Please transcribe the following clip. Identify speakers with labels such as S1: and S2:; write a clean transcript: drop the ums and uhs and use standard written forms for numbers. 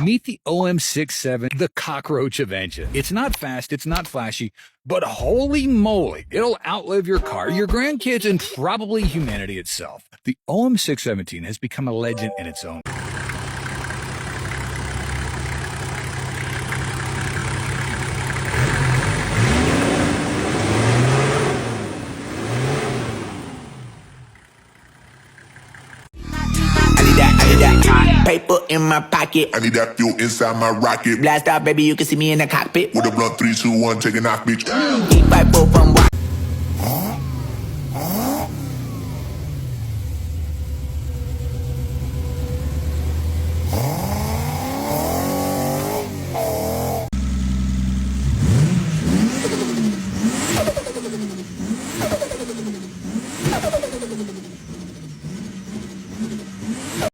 S1: Meet the OM617, the cockroach of engine. It's not fast, it's not flashy, but holy moly, it'll outlive your car, your grandkids, and probably humanity itself. The OM617 has become a legend in its own.
S2: Paper in my pocket.
S3: I need that fuel inside my rocket.
S2: Blast out, baby, you can see me in the cockpit.
S3: With a blunt 3, 2, 1, take a knock, bitch.
S2: Keep 5 from